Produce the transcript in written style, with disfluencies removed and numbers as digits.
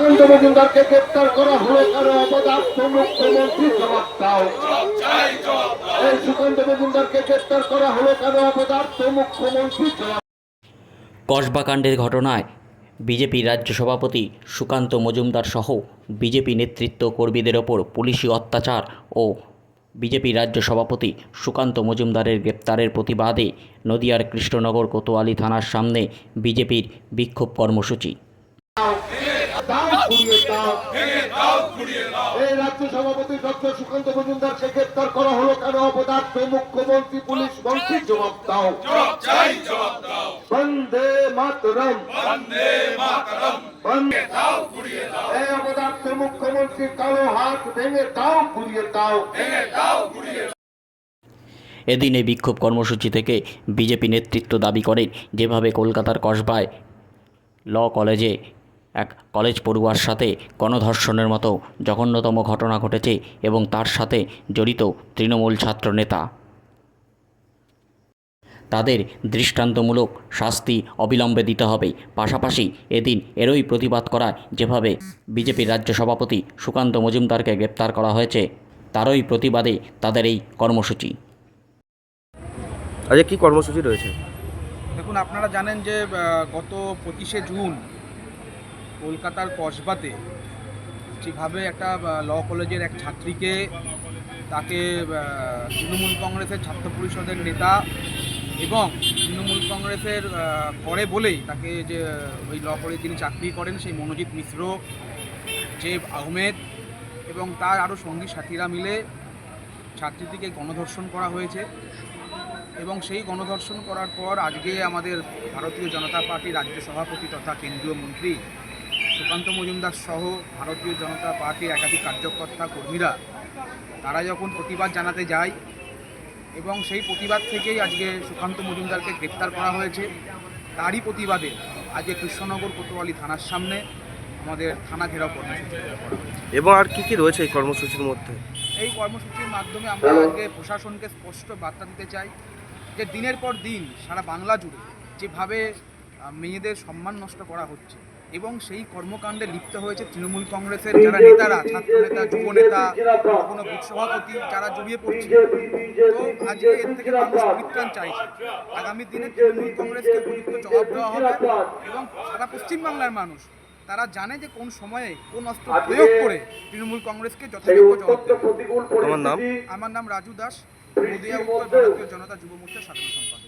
সুকান্ত মজুমদারকে গ্রেপ্তার করা হলো কেন? অপদার্থ মুখ্যমন্ত্রী জবাব দাও। এই সুকান্ত মজুমদারকে গ্রেপ্তার করা হলো কেন? অপদার্থ মুখ্যমন্ত্রী জবাব। কসবা কাণ্ডের ঘটনায় বিজেপি রাজ্য সভাপতি সুকান্ত মজুমদার সহ বিজেপি নেতৃত্ব কর্মীদের ওপর পুলিশি অত্যাচার ও বিজেপি রাজ্য সভাপতি সুকান্ত মজুমদারের গ্রেপ্তারের প্রতিবাদে নদিয়ার কৃষ্ণনগর কোতোয়ালি থানার সামনে বিজেপির বিক্ষোভ কর্মসূচি। এই রাজ্য সভাপতি ডক্টর সুকান্ত মজুমদারকে গ্রেপ্তার করা হলো কেন? অপদার্থ মুখ্যমন্ত্রী পুলিশ মন্ত্রী জবাব দাও। বন্দে মাতরম, এই অপদার্থ মুখ্যমন্ত্রী কালো হাত ভেঙে দাও, ঘুরিয়ে দাও। এদিন এই বিক্ষোভ কর্মসূচি থেকে বিজেপি নেতৃত্ব দাবি করেন, যেভাবে কলকাতার কসবায় ল কলেজে এক কলেজ পড়ুয়ার সাথে গণধর্ষণের মতো জঘন্যতম ঘটনা ঘটেছে এবং তার সাথে জড়িত তৃণমূল ছাত্র নেতা, তাদের দৃষ্টান্তমূলক শাস্তি অবিলম্বে দিতে হবে। পাশাপাশি এদিন এরই প্রতিবাদ করায় যেভাবে বিজেপির রাজ্য সভাপতি সুকান্ত মজুমদারকে গ্রেপ্তার করা হয়েছে, তারই প্রতিবাদে তাদের এই কর্মসূচি। আজকে কি কর্মসূচি রয়েছে? দেখুন, আপনারা জানেন যে গত 25শে জুন কলকাতার কসবাতে যেভাবে একটা ল কলেজের এক ছাত্রীকে, তাকে তৃণমূল কংগ্রেসের ছাত্র পরিষদের নেতা এবং তৃণমূল কংগ্রেসের করে বলেই তাকে যে ওই ল কলেজে তিনি চাকরি করেন সেই মনোজিৎ মিশ্র, জেব আহমেদ এবং তার আরও সঙ্গী সাথীরা মিলে ছাত্রীটিকে গণধর্ষণ করা হয়েছে। এবং সেই গণধর্ষণ করার পর আজকে আমাদের ভারতীয় জনতা পার্টির রাজ্য সভাপতি তথা কেন্দ্রীয় মন্ত্রী সুকান্ত মজুমদার সহ ভারতীয় জনতা পার্টির একাধিক কার্যকর্তা কর্মীরা তারা যখন প্রতিবাদ জানাতে যায় এবং সেই প্রতিবাদ থেকেই আজকে সুকান্ত মজুমদারকে গ্রেপ্তার করা হয়েছে। তারই প্রতিবাদে আজকে কৃষ্ণনগর কোতোয়ালি থানার সামনে আমাদের থানা ঘেরাও কর্মসূচি করা হয়েছে। এবং আর কি কি রয়েছে এই কর্মসূচির মধ্যে? এই কর্মসূচির মাধ্যমে আমরা আজকে প্রশাসনকে স্পষ্ট বার্তা দিতে চাই যে দিনের পর দিন সারা বাংলা জুড়ে যেভাবে মেয়েদের সম্মান নষ্ট করা হচ্ছে এবং সেই কর্মকাণ্ডে লিপ্ত হয়েছে তৃণমূল কংগ্রেসের যারা নেতারা, ছাত্রনেতা, যুবনেতা, কোনো বুথ সভাপতি, যারা জড়িয়ে পড়ছে। তো আজকে এর থেকে মানুষ পরিত্রাণ চাইছে। আগামী দিনে তৃণমূল কংগ্রেসকে উপযুক্ত জবাব দেওয়া হবে এবং সারা পশ্চিমবাংলার মানুষ তারা জানে যে কোন সময়ে কোন অস্ত্র প্রয়োগ করে তৃণমূল কংগ্রেসকে যথাযোগ্য জবাব দেবে। তোমার নাম? আমার নাম রাজু দাস, নদিয়া উত্তর ভারতীয় জনতা যুব মোর্চার সাধারণ সম্পাদক।